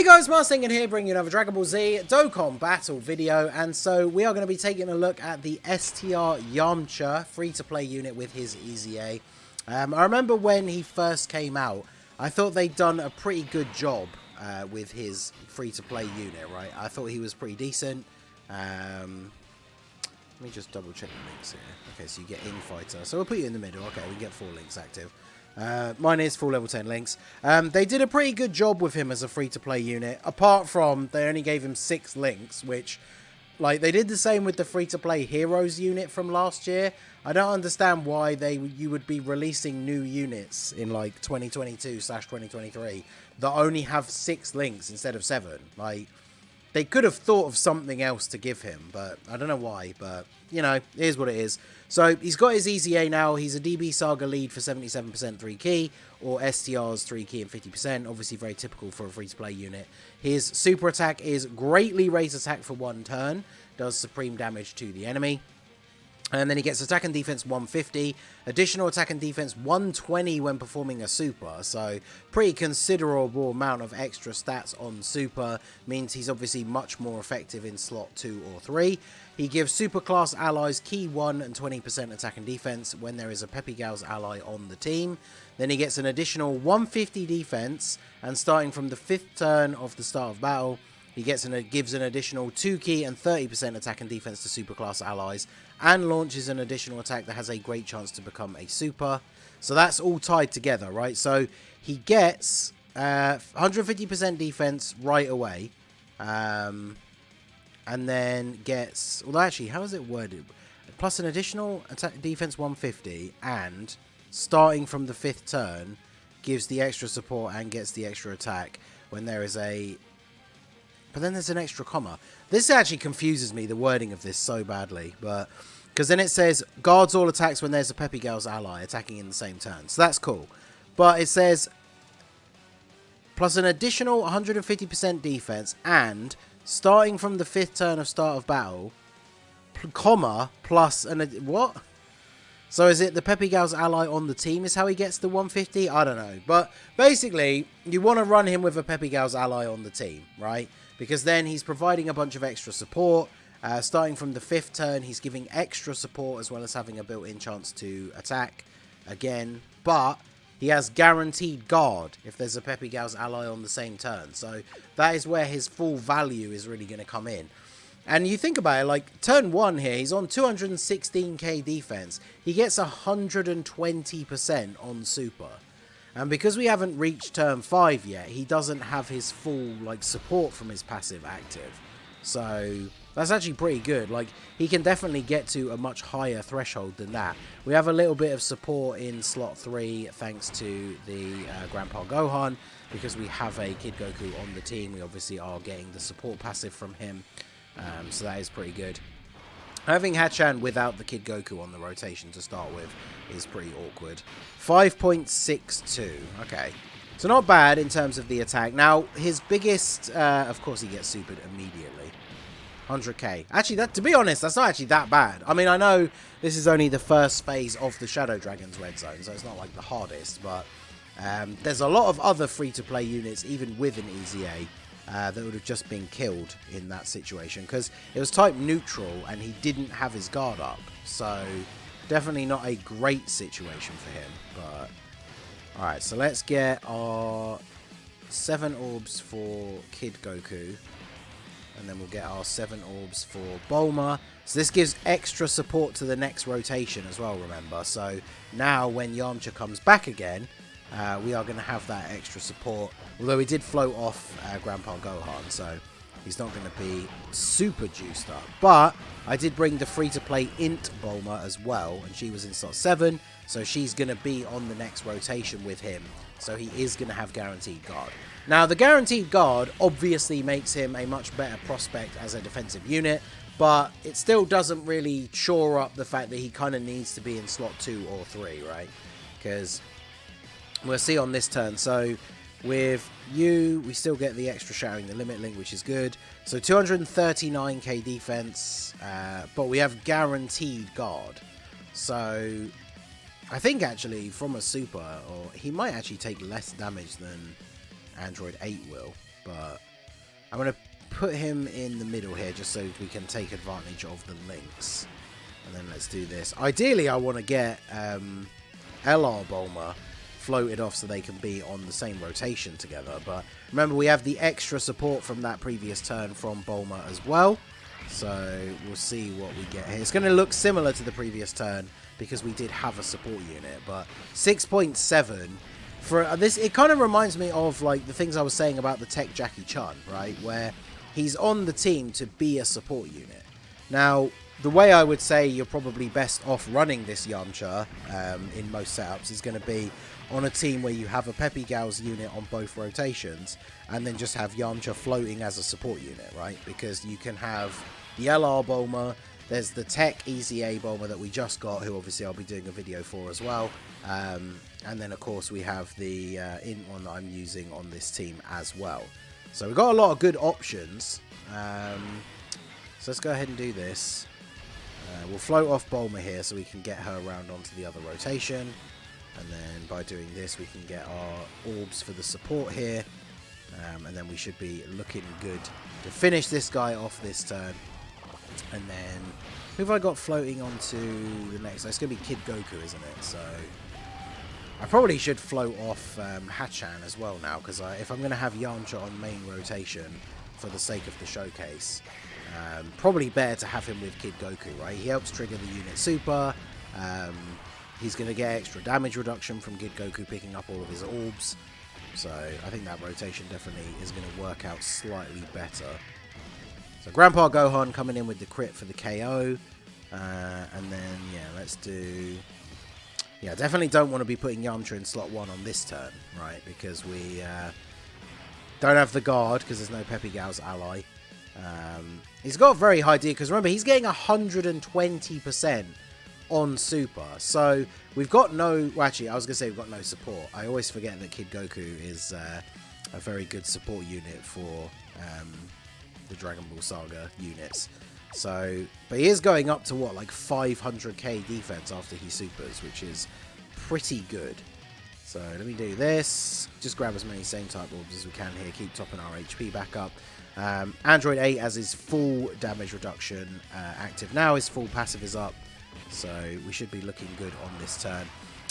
guys, Marsingin here, bringing you another Dragon Ball Z Dokkan battle video, and so we are going to be taking a look at the STR YAMCHA free-to-play unit with his EZA. I remember when he first came out, I thought they'd done a pretty good job with his free-to-play unit, right? I thought he was pretty decent. Let me just double check the links here. Okay, so you get Infighter. So we'll put you in the middle. Okay, we get 4 links active. Mine is full level 10 links. They did a pretty good job with him as a free-to-play unit, apart from they only gave him 6 links, which, like, they did the same with the free-to-play Heroes unit from last year. I don't understand why you would be releasing new units in, like, 2022/2023 that only have 6 links instead of 7. Like, they could have thought of something else to give him, but I don't know why, but, you know, it is what it is. So, he's got his EZA now. He's a DB Saga lead for 77% 3 key, or STR's 3 key and 50%. Obviously, very typical for a free-to-play unit. His super attack is greatly raised attack for 1 turn. Does supreme damage to the enemy. And then he gets attack and defense 150, additional attack and defense 120 when performing a super. So pretty considerable amount of extra stats on super. Means he's obviously much more effective in slot 2 or 3. He gives super class allies key 1 and 20% attack and defense when there is a Peppy Gal's ally on the team. Then he gets an additional 150 defense, and starting from the 5th turn of the start of battle, he gives an additional 2 key and 30% attack and defense to superclass allies, and launches an additional attack that has a great chance to become a super. So that's all tied together, right? So he gets 150% defense right away, and then gets, well, actually, how is it worded? Plus an additional attack defense 150, and starting from the 5th turn, gives the extra support and gets the extra attack when there is a... But then there's an extra comma. This actually confuses me, the wording of this, so badly. But because then it says, guards all attacks when there's a Peppy Gal's ally attacking in the same turn. So that's cool. But it says, plus an additional 150% defense, and starting from the 5th turn of start of battle, comma, plus an... What? So is it the Peppy Gal's ally on the team is how he gets the 150? I don't know. But basically, you want to run him with a Peppy Gal's ally on the team, right? Because then he's providing a bunch of extra support. Starting from the 5th turn, he's giving extra support as well as having a built-in chance to attack again. But he has guaranteed guard if there's a Peppy Gal's ally on the same turn. So that is where his full value is really going to come in. And you think about it, like, turn 1 here, he's on 216k defense. He gets 120% on super. And because we haven't reached turn 5 yet, he doesn't have his full, like, support from his passive active. So that's actually pretty good. Like, he can definitely get to a much higher threshold than that. We have a little bit of support in slot 3 thanks to the Grandpa Gohan. Because we have a Kid Goku on the team, we obviously are getting the support passive from him. So that is pretty good. Having Hachan without the Kid Goku on the rotation to start with is pretty awkward. 5.62. Okay. So not bad in terms of the attack. Now, his biggest... of course, he gets supered immediately. 100k. Actually, that, to be honest, that's not actually that bad. I mean, I know this is only the first phase of the Shadow Dragon's Red Zone, so it's not like the hardest, but there's a lot of other free-to-play units, even with an EZA, that would have just been killed in that situation, because it was type neutral and he didn't have his guard up, so definitely not a great situation for him. But alright, so let's get our 7 orbs for Kid Goku, and then we'll get our 7 orbs for Bulma. So this gives extra support to the next rotation as well, remember. So now when Yamcha comes back again, we are going to have that extra support. Although we did float off Grandpa Gohan, so he's not going to be super juiced up. But I did bring the free-to-play Int Bulma as well, and she was in slot 7, so she's going to be on the next rotation with him. So he is going to have guaranteed guard. Now, the guaranteed guard obviously makes him a much better prospect as a defensive unit, but it still doesn't really shore up the fact that he kind of needs to be in slot 2 or 3, right? Because we'll see on this turn. So with you, we still get the extra Shattering the Limit link, which is good. So 239k defense, but we have guaranteed guard. So I think actually from a super, or he might actually take less damage than Android 8 will, but I'm going to put him in the middle here just so we can take advantage of the links. And then let's do this. Ideally, I want to get LR Bulma floated off so they can be on the same rotation together. But remember, we have the extra support from that previous turn from Bulma as well. So we'll see what we get here. It's going to look similar to the previous turn because we did have a support unit. But 6.7 for this, it kind of reminds me of like the things I was saying about the Tech Jackie Chun, right? Where he's on the team to be a support unit. Now, the way I would say you're probably best off running this Yamcha in most setups is going to be on a team where you have a Peppy Gals unit on both rotations and then just have Yamcha floating as a support unit, right? Because you can have the LR Bulma, there's the Tech EZA Bulma that we just got, who obviously I'll be doing a video for as well. And then, of course, we have the Int one that I'm using on this team as well. So we've got a lot of good options. So let's go ahead and do this. We'll float off Bulma here so we can get her around onto the other rotation. And then by doing this, we can get our orbs for the support here. And then we should be looking good to finish this guy off this turn. And then, who have I got floating onto the next? It's going to be Kid Goku, isn't it? So I probably should float off Hachan as well now, because if I'm going to have Yamcha on main rotation for the sake of the showcase, probably better to have him with Kid Goku, right? He helps trigger the unit super. He's going to get extra damage reduction from Kid Goku picking up all of his orbs. So I think that rotation definitely is going to work out slightly better. So Grandpa Gohan coming in with the crit for the KO. And then, yeah, let's do... Yeah, definitely don't want to be putting Yamcha in slot 1 on this turn, right? Because we don't have the guard, because there's no Peppy Gal's ally. He's got a very high D, because remember, he's getting 120% on super. So we've got no... Well, actually, I was going to say we've got no support. I always forget that Kid Goku is a very good support unit for the Dragon Ball Saga units. So, but he is going up to what, like 500k defense after he supers, which is pretty good. So let me do this. Just grab as many same type orbs as we can here. Keep topping our HP back up. Android 8 has his full damage reduction active now. His full passive is up. So we should be looking good on this turn.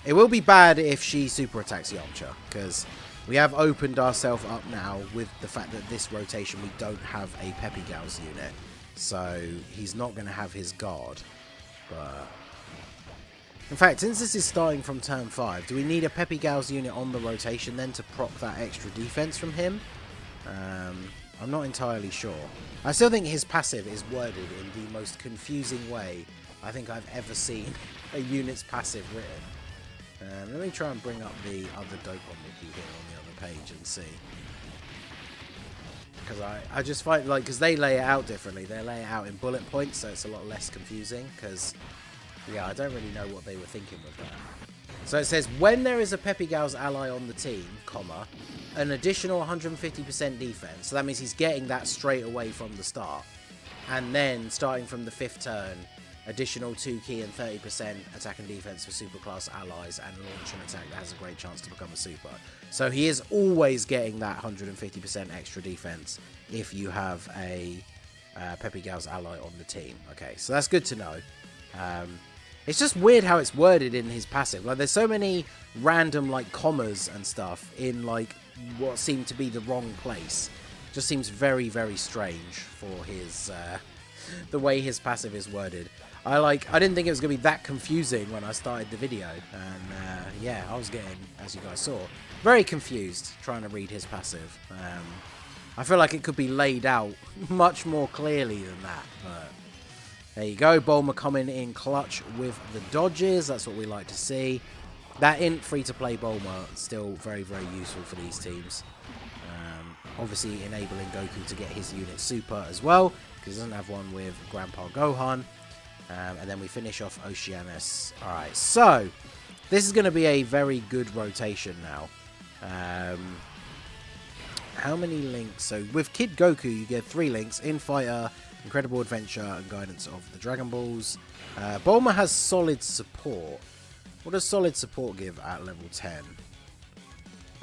It will be bad if she super attacks Yamcha, because we have opened ourselves up now with the fact that this rotation we don't have a Peppy Gals unit. So he's not going to have his guard. But in fact, since this is starting from turn 5, do we need a Peppy Gals unit on the rotation then to proc that extra defense from him? I'm not entirely sure. I still think his passive is worded in the most confusing way I think I've ever seen a unit's passive written. Let me try and bring up the other Dokkan wiki here on the other page and see. Because I just find, like, because they lay it out differently. They lay it out in bullet points, so it's a lot less confusing. Because, yeah, I don't really know what they were thinking with that. So it says, when there is a Peppy Gals ally on the team, comma, an additional 150% defense. So that means he's getting that straight away from the start. And then, starting from the 5th turn, additional 2 key and 30% attack and defense for superclass allies, and launch an attack that has a great chance to become a super. So he is always getting that 150% extra defense if you have a Peppy Gals ally on the team. Okay, so that's good to know. It's just weird how it's worded in his passive. Like, there's so many random, like, commas and stuff in, like, what seem to be the wrong place. Just seems very, very strange for his the way his passive is worded. I didn't think it was going to be that confusing when I started the video. And, yeah, I was getting, as you guys saw, very confused trying to read his passive. I feel like it could be laid out much more clearly than that. But there you go. Bulma coming in clutch with the dodges. That's what we like to see. That int free-to-play Bulma is still very, very useful for these teams. Obviously enabling Goku to get his unit super as well, because he doesn't have one with Grandpa Gohan. And then we finish off Oceanus. Alright, so this is going to be a very good rotation now. How many links? So with Kid Goku, you get 3 links: Infighter, Incredible Adventure, and Guidance of the Dragon Balls. Bulma has solid support. What does solid support give at level 10?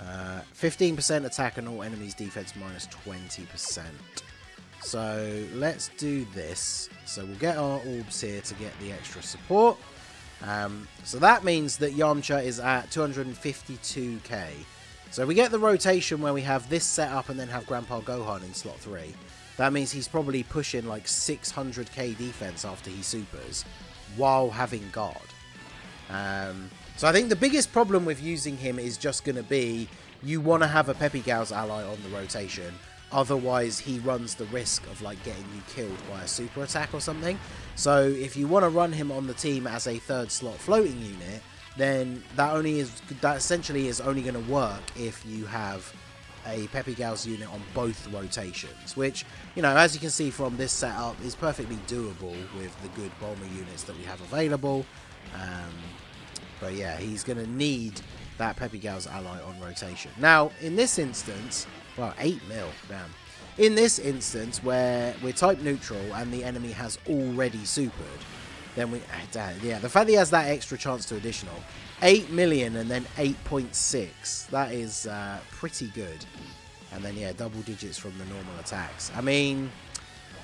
15% attack and all enemies defense minus 20%. So let's do this. So we'll get our orbs here to get the extra support. So that means that Yamcha is at 252k. So we get the rotation where we have this set up and then have Grandpa Gohan in slot 3. That means he's probably pushing like 600k defense after he supers while having guard. So I think the biggest problem with using him is just going to be you want to have a Peppy Gal's ally on the rotation. Otherwise, he runs the risk of like getting you killed by a super attack or something. So if you want to run him on the team as a third slot floating unit, then that essentially is only going to work if you have a Peppy Gal's unit on both rotations, which, you know, as you can see from this setup, is perfectly doable with the good Bulma units that we have available. But yeah, he's going to need that Peppy Gal's ally on rotation. Now, in this instance, well, 8 mil, damn. In this instance, where we're type neutral and the enemy has already supered, then we, yeah, the fact that he has that extra chance to additional, 8 million and then 8.6, that is pretty good. And then, yeah, double digits from the normal attacks. I mean,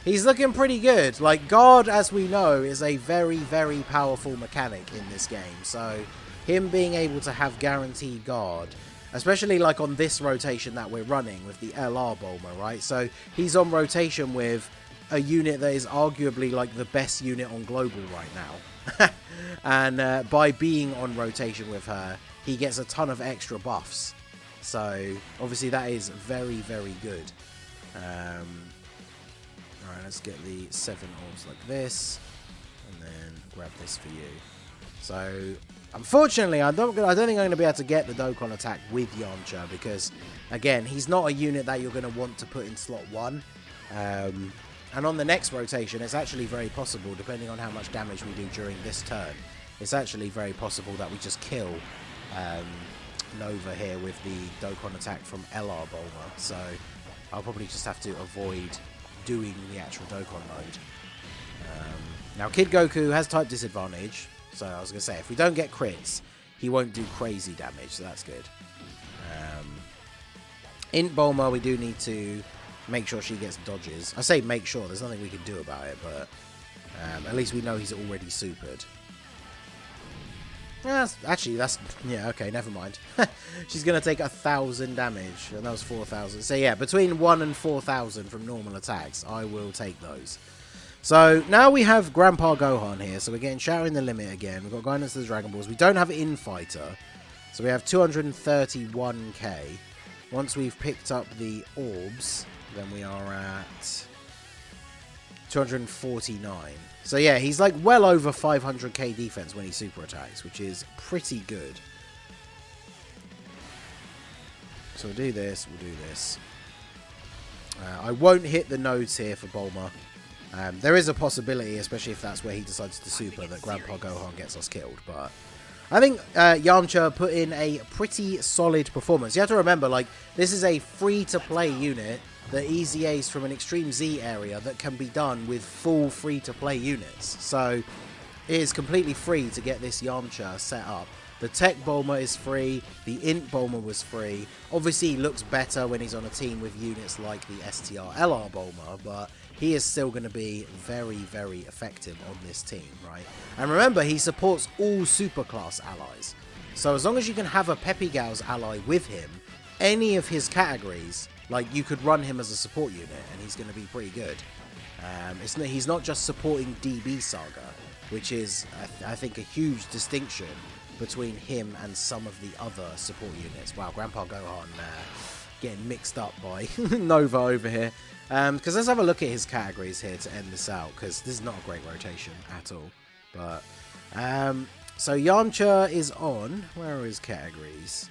he's looking pretty good. Like, guard, as we know, is a very, very powerful mechanic in this game. So, him being able to have guaranteed guard, especially like on this rotation that we're running with the LR Bulma, right? So, he's on rotation with a unit that is arguably like the best unit on global right now. And by being on rotation with her, he gets a ton of extra buffs. So, obviously that is very, very good. Alright, let's get the 7 orbs like this. And then grab this for you. So, unfortunately, I don't think I'm going to be able to get the Dokkan attack with Yamcha. Because, again, he's not a unit that you're going to want to put in slot 1. And on the next rotation, it's actually very possible, depending on how much damage we do during this turn, it's actually very possible that we just kill Nova here with the Dokkan attack from LR Bulma. So I'll probably just have to avoid doing the actual Dokkan mode. Now, Kid Goku has type disadvantage, so I was going to say, if we don't get crits, he won't do crazy damage, so that's good. Int Bulma, we do need to make sure she gets dodges. I say make sure, there's nothing we can do about it, but at least we know he's already supered. Actually, that's... yeah, okay, never mind. She's going to take 1,000 damage, and that was 4,000. So yeah, between 1 and 4,000 from normal attacks, I will take those. So now we have Grandpa Gohan here, so we're getting Shattering the Limit again. We've got Guidance to the Dragon Balls. We don't have Infighter, so we have 231k. Once we've picked up the orbs, then we are at 249. So yeah, he's like well over 500k defense when he super attacks, which is pretty good. So we'll do this, we'll do this. I won't hit the nodes here for Bulma. There is a possibility, especially if that's where he decides to super, that Grandpa Gohan gets us killed, but I think Yamcha put in a pretty solid performance. You have to remember, like, this is a free-to-play unit that EZAs from an Extreme Z area that can be done with full free-to-play units. So it is completely free to get this Yamcha set up. The Tech Bulma is free, the Int Bulma was free. Obviously he looks better when he's on a team with units like the STR LR Bulma, but he is still going to be very, very effective on this team, right? And remember, he supports all superclass allies. So as long as you can have a Peppy Gal's ally with him, any of his categories, like, you could run him as a support unit and he's going to be pretty good. He's not just supporting DB Saga, which is, I think, a huge distinction between him and some of the other support units. Wow, Grandpa Gohan getting mixed up by Nova over here. Because let's have a look at his categories here to end this out, because this is not a great rotation at all. But so Yamcha is on, where are his categories?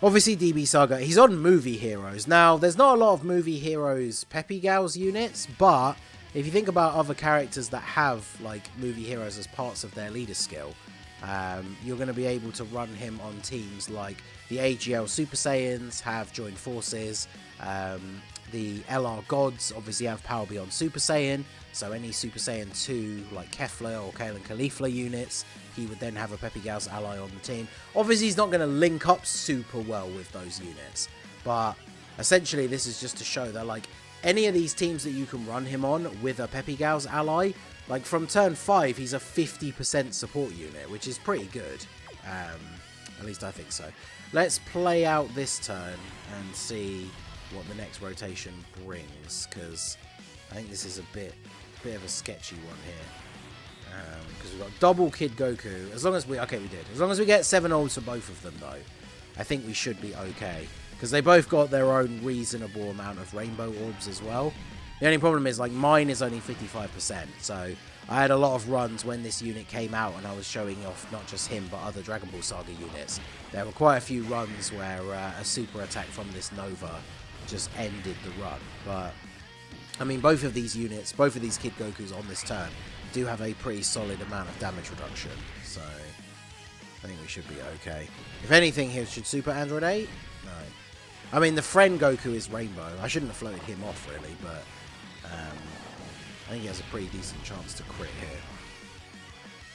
Obviously DB Saga, he's on Movie Heroes. Now, there's not a lot of Movie Heroes Peppy Gal's units, but if you think about other characters that have like Movie Heroes as parts of their leader skill, you're going to be able to run him on teams like the AGL Super Saiyans have joined forces. The LR Gods obviously have power beyond Super Saiyan. So any Super Saiyan 2, like Kefla or Kale and Caulifla units, he would then have a Peppy Gau's ally on the team. Obviously, he's not going to link up super well with those units, but essentially this is just to show that, like, any of these teams that you can run him on with a Peppy Gau's ally, like, from turn 5, he's a 50% support unit, which is pretty good. At least I think so. Let's play out this turn and see what the next rotation brings, because I think this is a bit of a sketchy one here. Because we've got double Kid Goku. As long as we... Okay, we did. As long as we get 7 orbs for both of them, though, I think we should be okay. Because they both got their own reasonable amount of rainbow orbs as well. The only problem is, like, mine is only 55%. So I had a lot of runs when this unit came out and I was showing off not just him, but other Dragon Ball Saga units. There were quite a few runs where a super attack from this Nova just ended the run. But, I mean, both of these units, both of these Kid Gokus on this turn do have a pretty solid amount of damage reduction. So I think we should be okay. If anything, here should Super Android 8? No. I mean, the friend Goku is Rainbow. I shouldn't have floated him off, really, but I think he has a pretty decent chance to crit here.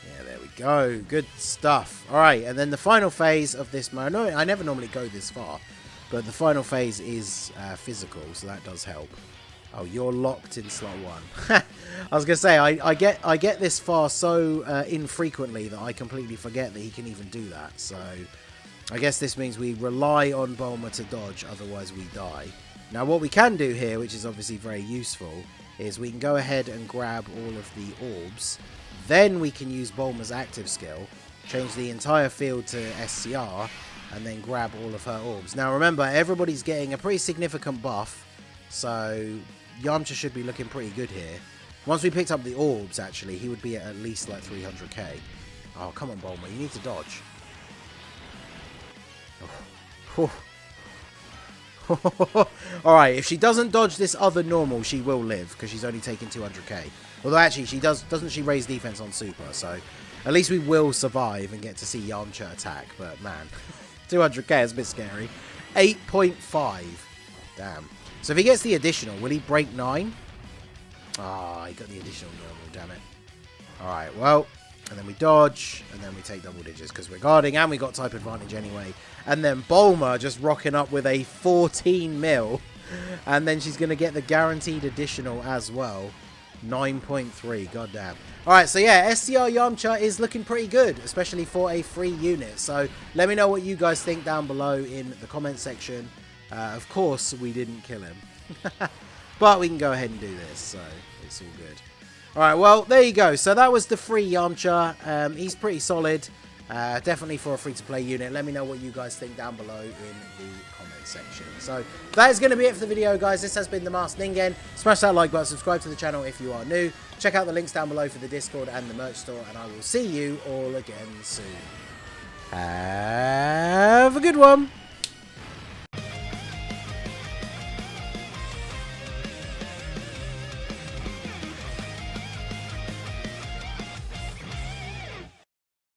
Yeah, there we go. Good stuff. All right, and then the final phase of this mode. No, I never normally go this far, but the final phase is physical, so that does help. Oh, you're locked in slot 1. I was gonna say I get this far so infrequently that I completely forget that he can even do that. So I guess this means we rely on Bulma to dodge, otherwise we die. Now what we can do here, which is obviously very useful, is we can go ahead and grab all of the orbs. Then we can use Bulma's active skill, change the entire field to STR, and then grab all of her orbs. Now remember, everybody's getting a pretty significant buff, so Yamcha should be looking pretty good here. Once we picked up the orbs, actually, he would be at least like 300k. Oh, come on, Bulma, you need to dodge. Oh. Alright, if she doesn't dodge this other normal, she will live, because she's only taking 200k. Although actually, she doesn't she raise defense on super, so at least we will survive and get to see Yamcha attack. But man, 200k is a bit scary. 8.5. Damn. So if he gets the additional, will he break 9? Ah, he got the additional normal, damn it. Alright, well, and then we dodge, and then we take double digits because we're guarding, and we got type advantage anyway. And then Bulma just rocking up with a 14 mil, and then she's going to get the guaranteed additional as well. 9.3, goddamn. Alright, so yeah, STR Yamcha is looking pretty good, especially for a free unit. So let me know what you guys think down below in the comment section. Of course, we didn't kill him. But we can go ahead and do this, so it's all good. Alright, well, there you go. So that was the free Yamcha. He's pretty solid. Definitely for a free-to-play unit. Let me know what you guys think down below in the comment section. So that is going to be it for the video, guys. This has been the Masked Ningen. Smash that like button, subscribe to the channel if you are new. Check out the links down below for the Discord and the merch store, and I will see you all again soon. Have a good one.